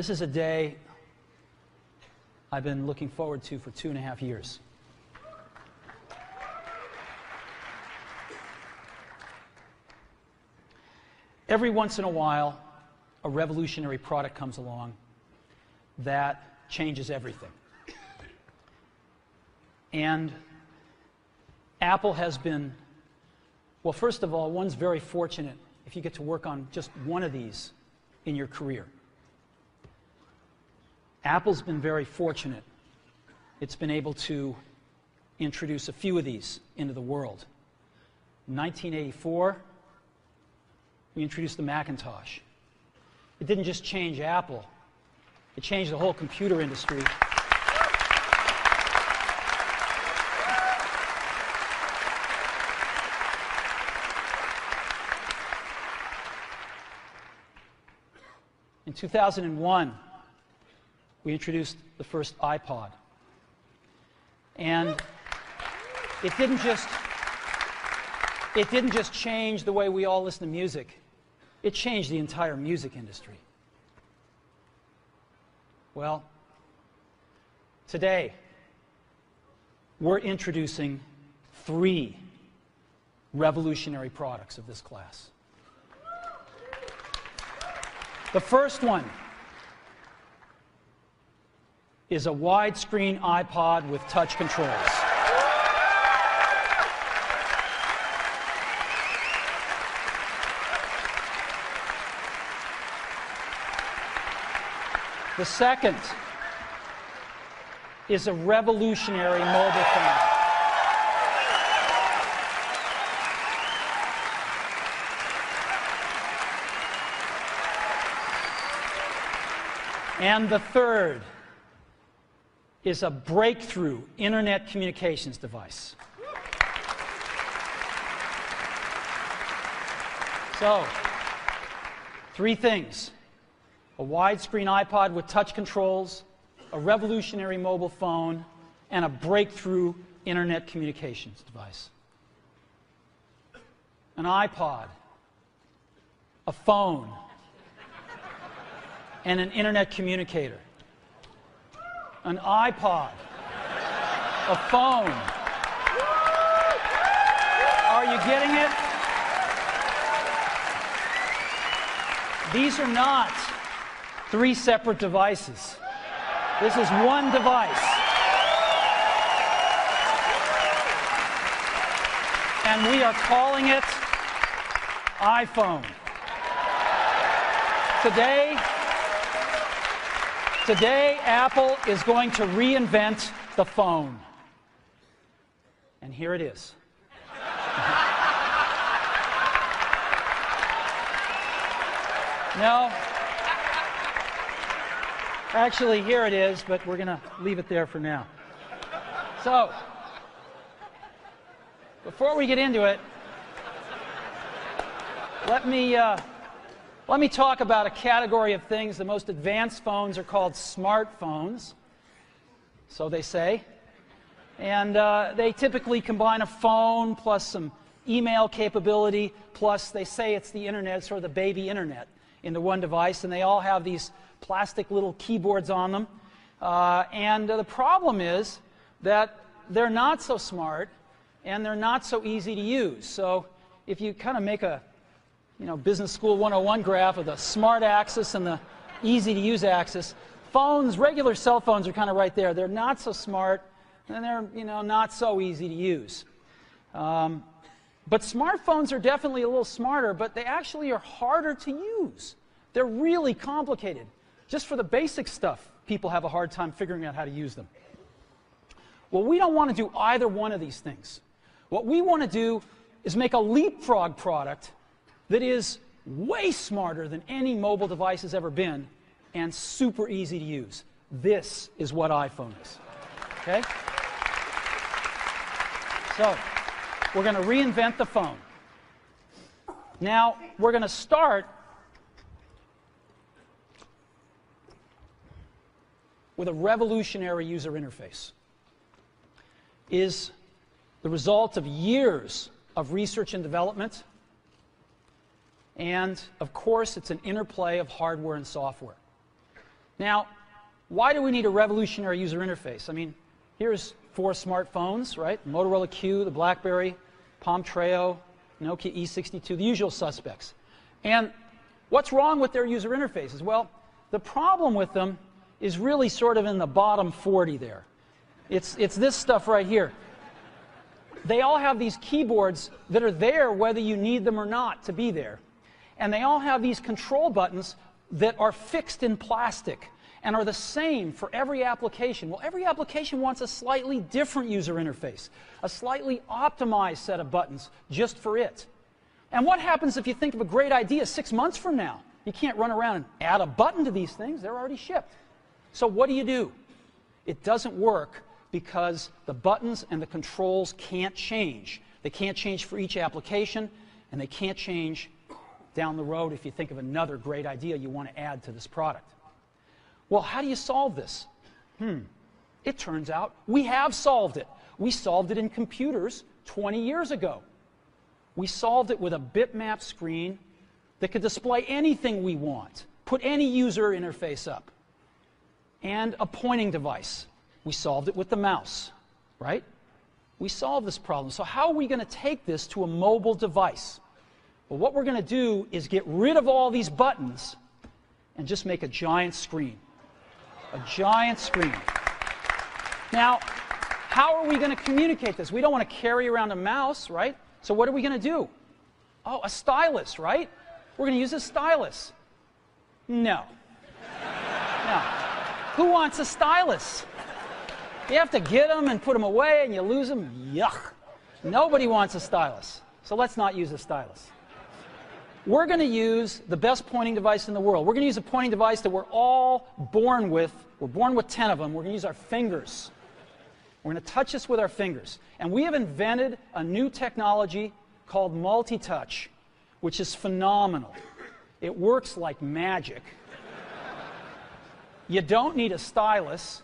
This is a day I've been looking forward to for 2.5 years. Every once in a while, a revolutionary product comes along that changes everything. And Apple has been, well, first of all, one's very fortunate if you get to work on just one of these in your career. Apple's been very fortunate. It's been able to introduce a few of these into the world. In 1984, we introduced the Macintosh. It didn't just change Apple, it changed the whole computer industry. In 2001, we introduced the first iPod. And it didn't just change the way we all listen to music. It changed the entire music industry. Well, today, we're introducing 3 revolutionary products of this class. The first one is a widescreen iPod with touch controls. The second is a revolutionary mobile phone. And the third is a breakthrough internet communications device. So, 3 things. A widescreen iPod with touch controls, a revolutionary mobile phone, and a breakthrough internet communications device. An iPod, a phone, and an internet communicator. An iPod, a phone. Are you getting it? These are not 3 separate devices. This is one device. And we are calling it iPhone. Today, Apple is going to reinvent the phone. And here it is. No. Actually, here it is, but we're going to leave it there for now. So, before we get into it, let me talk about a category of things. The most advanced phones are called smartphones, so they say. And they typically combine a phone plus some email capability, plus they say it's the internet, sort of the baby internet, into one device, and they all have these plastic little keyboards on them. And the problem is that they're not so smart, and they're not so easy to use. So if you kind of make a Business School 101 graph of the smart axis and the easy-to-use axis, phones, regular cell phones are kind of right there. They're not so smart, and they're not so easy to use. But smartphones are definitely a little smarter, but they actually are harder to use. They're really complicated. Just for the basic stuff, people have a hard time figuring out how to use them. Well, we don't want to do either one of these things. What we want to do is make a leapfrog product that is way smarter than any mobile device has ever been and super easy to use. This is what iPhone is. Okay? So, we're going to reinvent the phone. Now, we're going to start with a revolutionary user interface. Is the result of years of research and development. And, of course, it's an interplay of hardware and software. Now, why do we need a revolutionary user interface? I mean, here's 4 smartphones, right? Motorola Q, the BlackBerry, Palm Treo, Nokia E62, the usual suspects. And what's wrong with their user interfaces? Well, the problem with them is really sort of in the bottom 40 there. It's this stuff right here. They all have these keyboards that are there whether you need them or not to be there. And they all have these control buttons that are fixed in plastic and are the same for every application. Well, every application wants a slightly different user interface, a slightly optimized set of buttons just for it. And what happens if you think of a great idea 6 months from now? You can't run around and add a button to these things. They're already shipped. So what do? It doesn't work because the buttons and the controls can't change. They can't change for each application, and they can't change down the road if you think of another great idea you want to add to this product. Well, how do you solve this? It turns out we have solved it. We solved it in computers 20 years ago. We solved it with a bitmap screen that could display anything we want, put any user interface up, and a pointing device. We solved it with the mouse, right? We solved this problem. So how are we going to take this to a mobile device? Well, what we're going to do is get rid of all these buttons and just make a giant screen. A giant screen. Now, how are we going to communicate this? We don't want to carry around a mouse, right? So what are we going to do? Oh, a stylus, right? We're going to use a stylus. No. No. Who wants a stylus? You have to get them and put them away and you lose them. Yuck. Nobody wants a stylus. So let's not use a stylus. We're going to use the best pointing device in the world. We're going to use a pointing device that we're all born with. We're born with 10 of them. We're going to use our fingers. We're going to touch this with our fingers. And we have invented a new technology called multi-touch, which is phenomenal. It works like magic. You don't need a stylus.